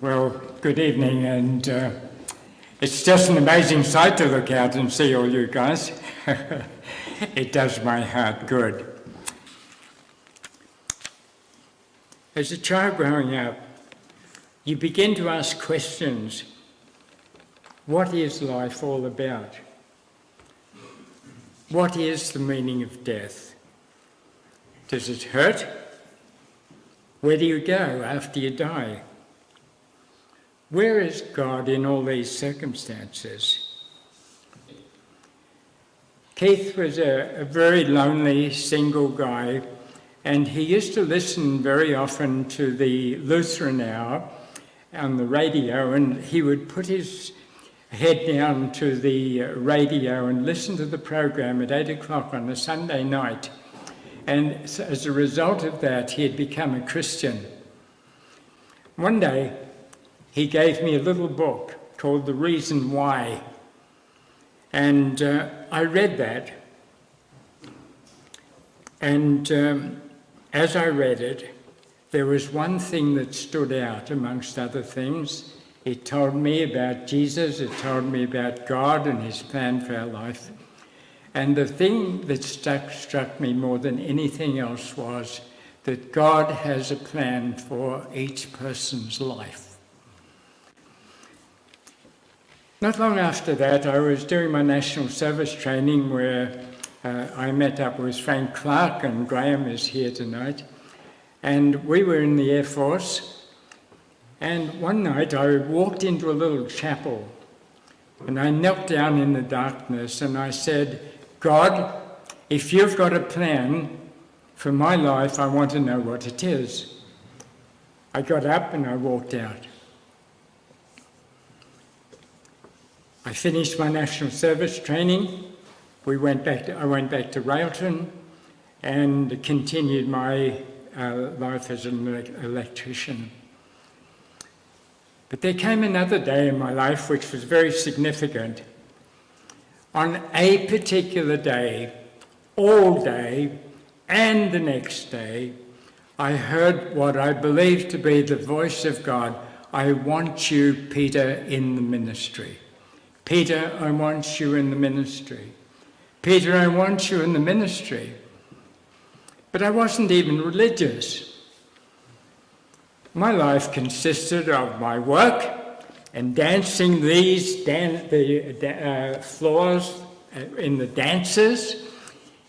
Well, good evening, and it's just an amazing sight to look out and see all you guys. It does my heart good. As a child growing up, you begin to ask questions. What is life all about? What is the meaning of death? Does it hurt? Where do you go after you die? Where is God in all these circumstances? Keith was a very lonely, single guy, and he used to listen very often to the Lutheran Hour on the radio, and he would put his head down to the radio and listen to the program at 8 o'clock on a Sunday night. And as a result of that, he had become a Christian. One day, he gave me a little book called The Reason Why. And I read that. And as I read it, there was one thing that stood out amongst other things. It told me about Jesus, it told me about God and his plan for our life. And the thing that struck me more than anything else was that God has a plan for each person's life. Not long after that, I was doing my national service training where I met up with Frank Clark, and Graham is here tonight. And we were in the Air Force. And one night I walked into a little chapel and I knelt down in the darkness and I said, God, if you've got a plan for my life, I want to know what it is. I got up and I walked out. I finished my national service training. I went back to Railton and continued my life as an electrician. But there came another day in my life which was very significant. On a particular day, all day, and the next day, I heard what I believed to be the voice of God. I want you, Peter, in the ministry. Peter, I want you in the ministry. Peter, I want you in the ministry. But I wasn't even religious. My life consisted of my work and dancing the floors in the dances,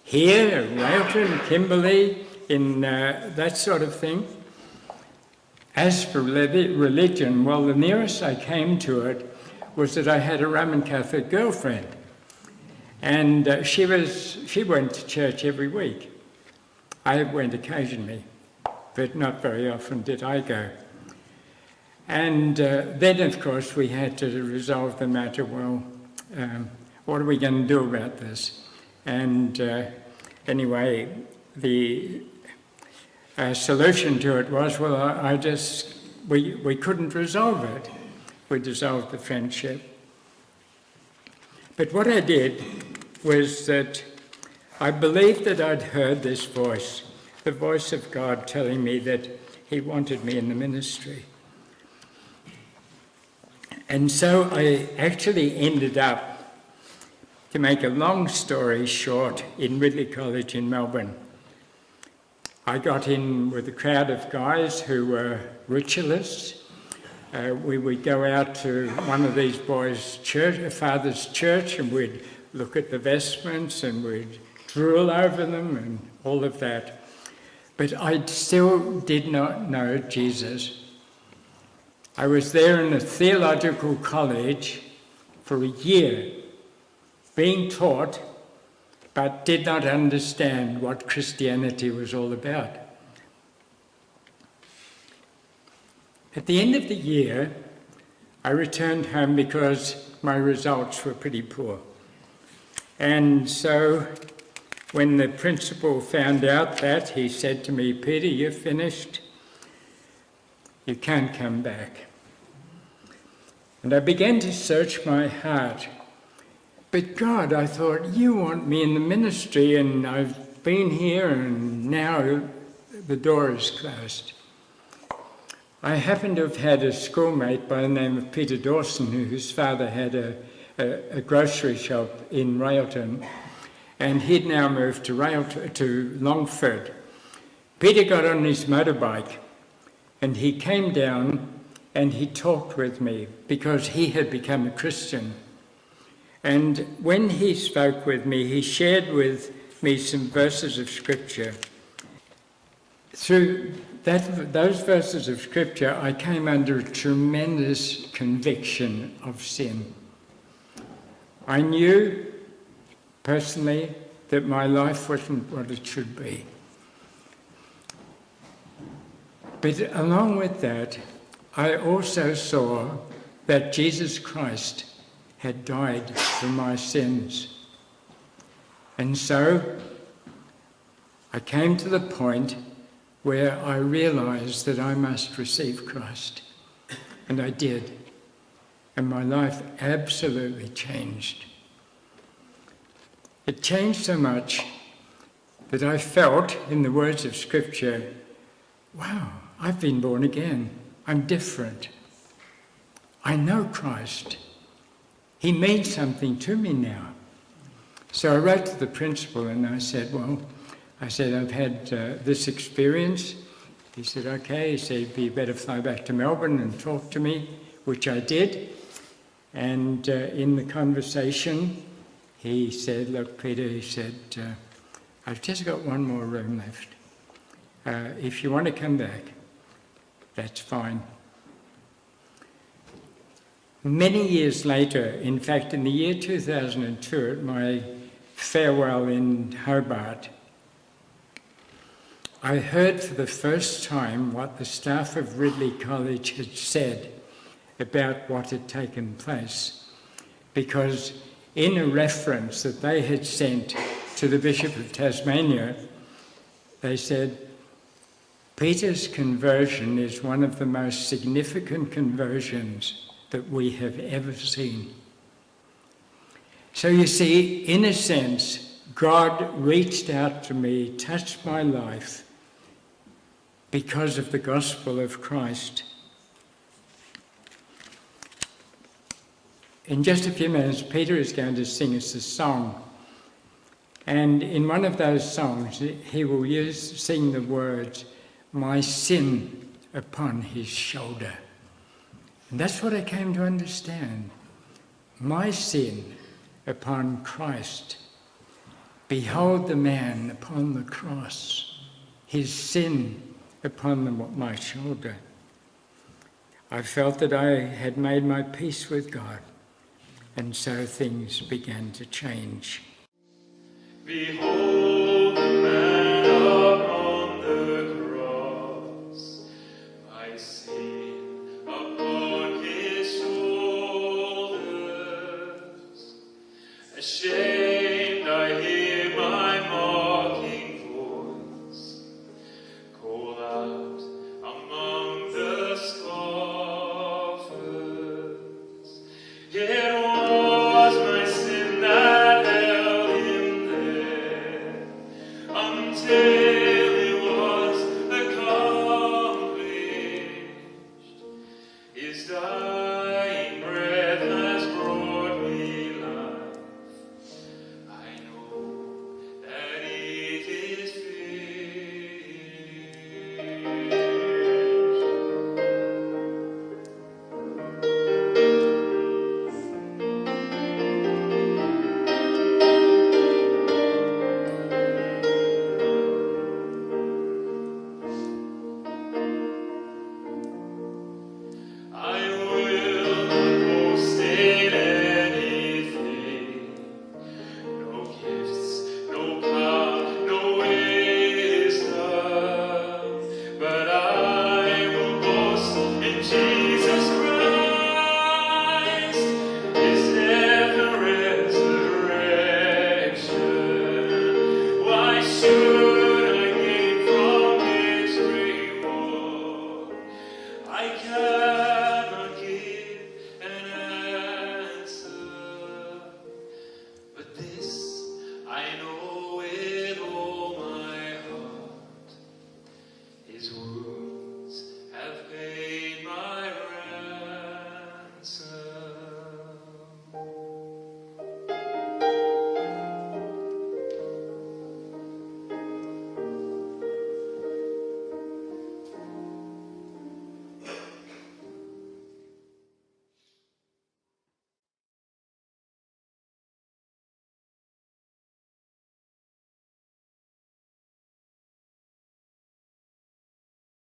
here at Railton, Kimberley, in that sort of thing. As for religion, well, the nearest I came to it was that I had a Roman Catholic girlfriend. And she went to church every week. I went occasionally, but not very often did I go. And then, of course, we had to resolve the matter. Well, what are we going to do about this? And anyway, the solution to it was, well, we couldn't resolve it. We dissolved the friendship. But what I did was that I believed that I'd heard this voice, the voice of God telling me that he wanted me in the ministry. And so I actually ended up, to make a long story short, in Ridley College in Melbourne. I got in with a crowd of guys who were ritualists. We would go out to one of these boys' father's church, and we'd look at the vestments and we'd drool over them and all of that. But I still did not know Jesus. I was there in a theological college for a year, being taught, but did not understand what Christianity was all about. At the end of the year, I returned home because my results were pretty poor. And so when the principal found out that, he said to me, Peter, you're finished. You can't come back. And I began to search my heart. But God, I thought, you want me in the ministry, and I've been here and now the door is closed. I happened to have had a schoolmate by the name of Peter Dawson, whose father had a grocery shop in Railton, and he'd now moved to Longford. Peter got on his motorbike and he came down and he talked with me because he had become a Christian. And when he spoke with me, he shared with me some verses of Scripture. Through those verses of Scripture, I came under a tremendous conviction of sin. I knew personally that my life wasn't what it should be. But along with that, I also saw that Jesus Christ had died for my sins. And so I came to the point where I realized that I must receive Christ. And I did. And my life absolutely changed. It changed so much that I felt, in the words of Scripture, wow, I've been born again. I'm different. I know Christ. He means something to me now. So I wrote to the principal and I said, I've had this experience. He said, okay. He said, you better fly back to Melbourne and talk to me, which I did. And in the conversation, he said, look, Peter, he said, I've just got one more room left. If you want to come back, that's fine. Many years later, in fact, in the year 2002, at my farewell in Hobart, I heard for the first time what the staff of Ridley College had said about what had taken place, because in a reference that they had sent to the Bishop of Tasmania, they said, Peter's conversion is one of the most significant conversions that we have ever seen. So you see, in a sense, God reached out to me, touched my life because of the gospel of Christ. In just a few minutes, Peter is going to sing us a song. And in one of those songs, he will sing the words, my sin upon his shoulder. And that's what I came to understand. My sin upon Christ. Behold the man upon the cross, his sin upon my shoulder. I felt that I had made my peace with God, and so things began to change. Behold the man upon the cross, my sin upon his shoulders. Ashamed I hear